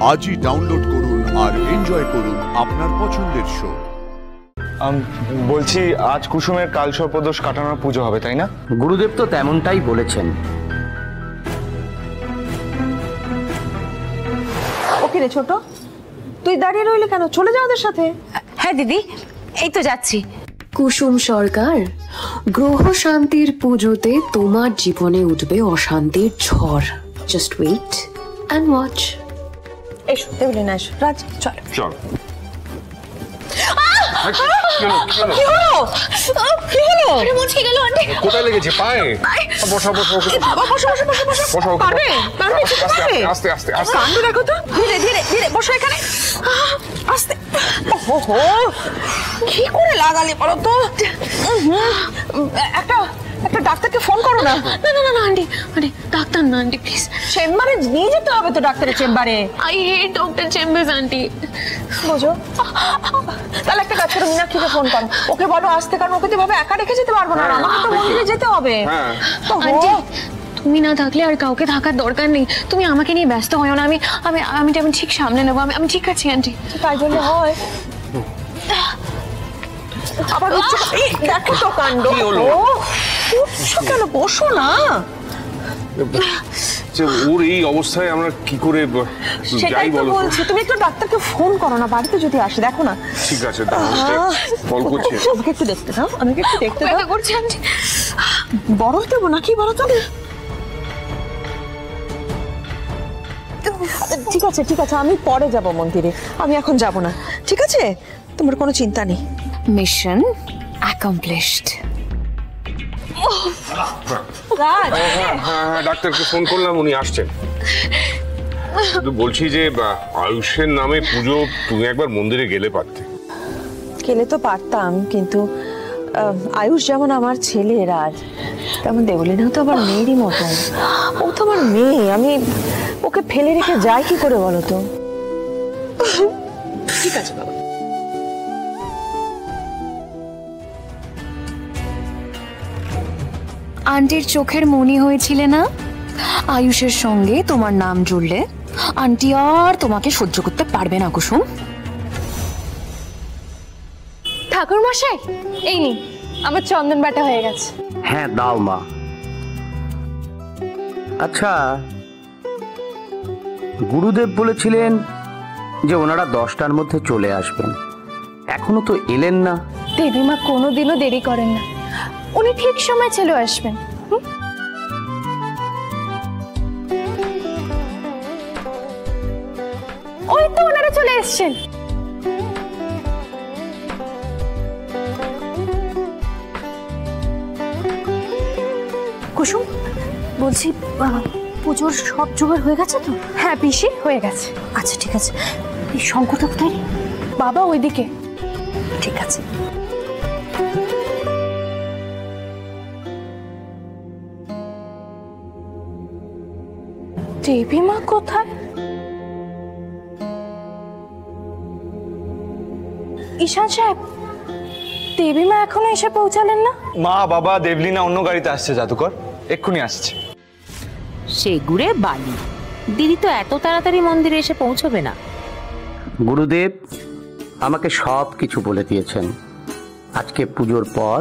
আজই ডাউনলোড করুন আর এনজয় করুন আপনার পছন্দের শো। বলছি আজ কুসুমের কালসর্পদোষ কাটানোর পুজো হবে, তাই না? গুরুদেব তো তেমনটাই বলেছেন। ওকে রে ছোট, তুই দাঁড়িয়ে রইলে কেন? চলে যাও ওদের সাথে। হ্যাঁ দিদি, এই তো যাচ্ছি। কুসুম সরকার, গ্রহ শান্তির পুজোতে তোমার জীবনে উঠবে অশান্তির ঝড়। Just wait and watch. এসো দেবলি না, এসো রাজ, চল চল। কি হলো? কি হলো? মুচকে গেল আন্টি। কোথায় লেগেছে? পায়ে? বসো বসো বাবা বসো বসো বসো বসো। বসো। পারবে? পারবে? আস্তে আস্তে আস্তে। কাণ্ড দেখো তো। ধীরে ধীরে ধীরে বসো এখানে। আস্তে। ওহো, কি করে লাগালে বলো তো? একটা ডাক্তারকে ফোন করো না। না না না আন্টি, আন্টি ডাক্তার না আন্টি, প্লিজ। চেম্বারে নিয়ে যেতে হবে তো, ডাক্তারের চেম্বারে। I hate doctor chambers aunty. বুঝো? তাহলে একটা কাজ করো, মীনাক্ষীকে ফোন করো, ওকে বলো আসতে, কারণ ওকে তো ভাবে একা রেখে যেতে পারবো না, আমাকে তো মন্দিরে যেতে হবে। আন্টি তুমি না থাকলে আর কাউকে থাকার দরকার নেই, তুমি আমাকে নিয়ে ব্যস্ত হও না, আমি আমি আমি আমি ঠিক সামনে নেবো, আমি ঠিক আছি আন্টি। তাই জন্য হয় আবার দেখো তো কাণ্ড। কেন? বসো না। ওর এই অবস্থায় আমরা কি করে সেটাই তো বলছি, তুমি একটু ডাক্তারকে ফোন করো না, বাড়িতে যদি আসে। দেখো না। ঠিক আছে, কল করছি। আমাকে একটু দেখতে দাও, আমাকে একটু দেখতে দাও। করছি আন্টি। বরফ দেবো নাকি বলো তো? ঠিক আছে ঠিক আছে, আমি পরে যাব মন্দিরে, আমি এখন যাব না, ঠিক আছে? তোমার কোনো চিন্তা নেই। Mission accomplished. হ্যাঁ, ডাক্তারকে ফোন করলাম, উনি আসছেন। শুধু বলছি যে আয়ুষের নামে পুজো, তুমি একবার মন্দিরে গেলে পারতে। গেলে তো পারতাম, কিন্তু আয়ুষ যেমন আমার ছেলে রাজ, তেমন দেবলীনাও তো আবার মেয়েরই মতো। ও তো আমার মেয়ে, আমি ওকে ফেলে রেখে যাই কি করে বলো তো? ঠিক আছে বাবা। আন্টির চোখের মনি হয়েছিলে না আয়ুষের সঙ্গে তোমার নাম জুড়লে? আন্টি আর তোমাকে সহ্য করতে পারবে না কুসুম। ঠাকুর মশাই, এই নিন, আমার চন্দন বাটা হয়ে গেছে। হ্যাঁ দাও মা। আচ্ছা, গুরুদেব বলেছিলেন যে ওনারা 10টার মধ্যে চলে আসবেন, এখনো তো এলেন না। দেবীমা কোনোদিনও দেরি করেন না, উনি ঠিক সময় চলে আসবেন। ওই তো ওনারা চলে এসছেন। কুসুম বলছি, পুজোর সব জোগাড় হয়ে গেছে তো? হ্যাঁ পিসি, হয়ে গেছে। আচ্ছা ঠিক আছে। এই শঙ্করটা কোথায়? বাবা ওইদিকে। ঠিক আছে। দেবীমা কোথায়? ঈশান সাহেব, দেবীমা এখনো এসে পৌঁছালেন না? মা বাবা দেবলীনা অন্য গাড়িতে আসছে, জাদুকর এক্ষুনি আসছে। সেগুড়ে বালি, দিদি তো এত তাড়াতাড়ি মন্দিরে এসে পৌঁছবে না। গুরুদেব আমাকে সব কিছু বলে দিয়েছেন। আজকে পুজোর পর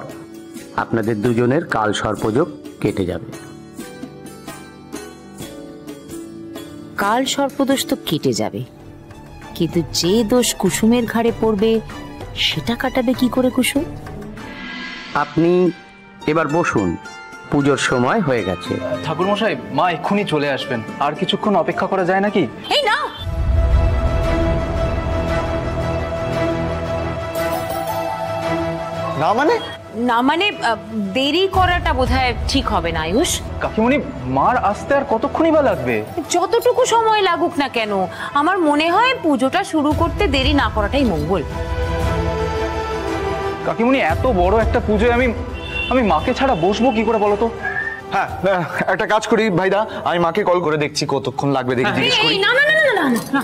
আপনাদের দুজনের কাল সর্পযোগ কেটে যাবে। কাল সর্পদোষ তো কেটে যাবে, কিন্তু যে দোষ কুসুমের ঘাড়ে পড়বে সেটা কাটাবে কি করে কুসুম? আপনি এবার বসুন, পুজোর সময় হয়ে গেছে। ঠাকুর মশাই, মা এক্ষুনি চলে আসবেন, আর কিছুক্ষণ অপেক্ষা করা যায় নাকি? এই না, না মানে? না মানে দেরি করাটা বোধহয় ঠিক হবে না আয়ুষ। কাকিমণি, মার আসতে আর কতক্ষণই বা লাগবে? যতটুকু সময় লাগুক না কেন, আমার মনে হয় পুজোটা শুরু করতে দেরি না করাটাই মঙ্গল। কাকিমণি, এত বড় একটা পুজোয় আমি মাকে ছাড়া বসবো কি করে বলো তো? হ্যাঁ, একটা কাজ করি ভাইদা, আমি মাকে কল করে দেখছি কতক্ষণ লাগবে, দেখি জিজ্ঞেস করি। না না না না না,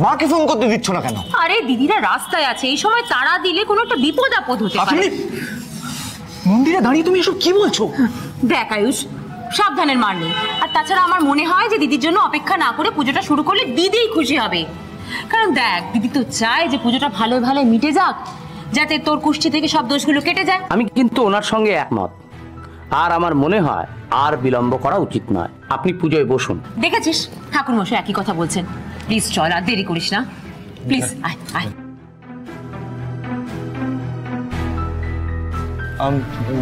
মাকে ফোন করতে দিচ্ছ না কেন? আরে দিদিরা রাস্তায় আছে, এই সময় তাড়া দিলে কোনো একটা বিপদ আপদ হতে পারে। মন্দিরে দাঁড়িয়ে তুমি এসব কি বলছো? দেখ আয়ুষ, সাবধানের মার নেই। আর তাছাড়া আমার মনে হয় যে দিদির জন্য অপেক্ষা না করে পুজোটা শুরু করলে দিদিই খুশি হবে। কারণ দেখ, দিদি তো চায় যে পুজোটা ভালোই ভালোই মিটে যাক, যাতে তোর কুষ্টি থেকে সব দোষগুলো কেটে যায়। আমি কিন্তু ওনার সঙ্গে একমত, আর আমার মনে হয় আর বিলম্ব করা উচিত নয়। আপনি পুজোয় বসুন। দেখেছিস ঠাকুর মশাই একই কথা বলছেন। প্লিজ চল, আর দেরি করিস না, প্লিজ আয় আয়।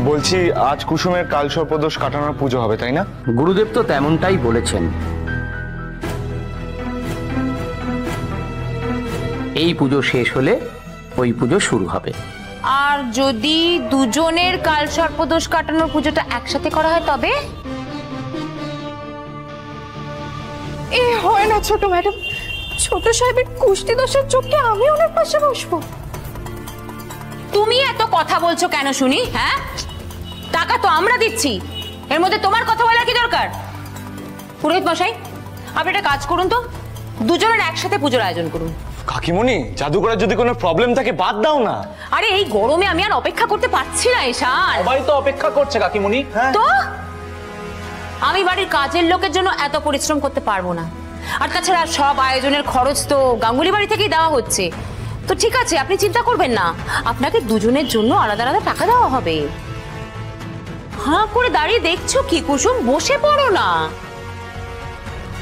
বলছি আজ কুসুমের কাল সর্পদোষ কাটানোর পুজো হবে, তাই না? গুরুদেব তো তেমনটাই বলেছেন। এই পুজো শেষ হলে ওই পুজো শুরু হবে। আর যদি দুজনের কাল সর্পদোষ কাটানোর পুজোটা একসাথে করা হয় তবে? এ হয় না ছোট ম্যাডাম, ছোট সাহেবের কুষ্টি দোষের চোখে আমি ওনার পাশে বসবো? তুমি এত কথা বলছো কেন শুনি? হ্যাঁ, টাকা তো আমরা দিচ্ছি, এর মধ্যে তোমার কথা বলার কি দরকার? পুরোহিত মশাই, আপনি একটা কাজ করুন তো, দুজনের একসাথে পুজোর আয়োজন করুন। কাকিমণি, জাদুঘরের যদি কোনো প্রবলেম থাকে বাদ দাও না। আরে এই গরমে আমি আর অপেক্ষা করতে পারছি না ঈশান। সবাই তো অপেক্ষা করছে কাকিমণি। তো আমি বাড়ির কাজের লোকের জন্য এত পরিশ্রম করতে পারবো না। আর তাছাড়া সব আয়োজনের খরচ তো গাঙ্গুলি বাড়ি থেকেই দেওয়া হচ্ছে। তো ঠিক আছে, আপনি চিন্তা করবেন না, আপনাকে দুজনের জন্য আলাদা আলাদা টাকা দেওয়া হবে। হাঁ করে দাঁড়িয়ে দেখছো কি কুসুম, বসে পড়ো না।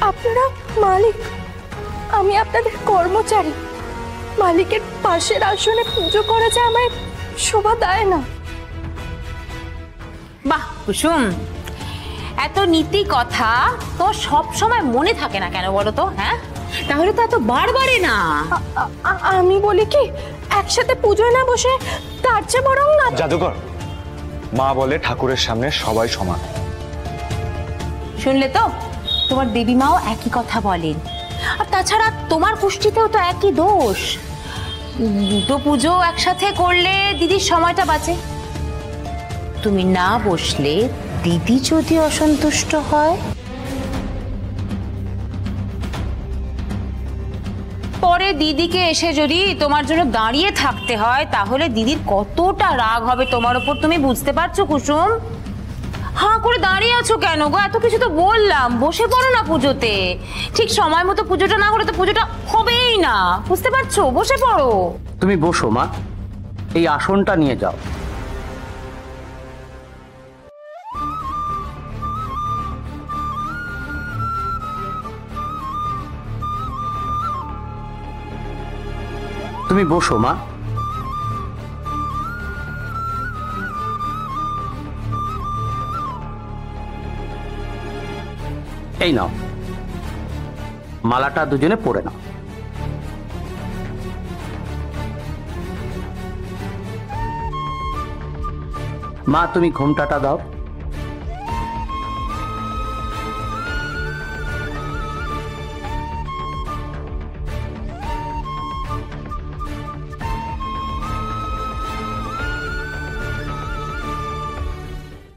আপনারা মালিক, আমি আপনাদের কর্মচারী। মালিকের পাশের আসনে পুজো করা যায় আমায় শোভা দেয় না। বাহ কুসুম, এত নীতি কথা তো সব সময় মনে থাকে না কেন বলো তো? হ্যাঁ, তাহলে তো এত বারবারে না। আমি বলি কি, একসাথে পুজোয় না বসে তার চেয়ে বরং না। জাদুঘর মা বলে ঠাকুরের সামনে সবাই সমান। শুনলে তো, তোমার দেবী মাও একই কথা বলেন। আর তাছাড়া তোমার কুষ্টিতেও তো একই দোষ। দুটো পুজো একসাথে করলে দিদির সময়টা বাঁচে। তুমি না বসলে দিদি যদি অসন্তুষ্ট হয়, পরে দিদিকে এসে যদি তোমার জন্য দাঁড়িয়ে থাকতে হয়, তাহলে দিদির কতটা রাগ হবে তোমার উপর তুমি বুঝতে পারছো কুসুম? হাঁ করে দাঁড়িয়ে আছো কেন গো? এত কিছু তো বললাম, বসে পড়ো না পুজোতে। ঠিক সময় মতো পুজোটা না হলে তো পুজোটা হবেই না, বুঝতে পারছো? বসে পড়ো। তুমি বসো মা, এই আসনটা নিয়ে যাও। তুমি বসো মা। এই নাও, মালাটা দুজনে পরে নাও। মা, তুমি ঘোমটাটা দাও।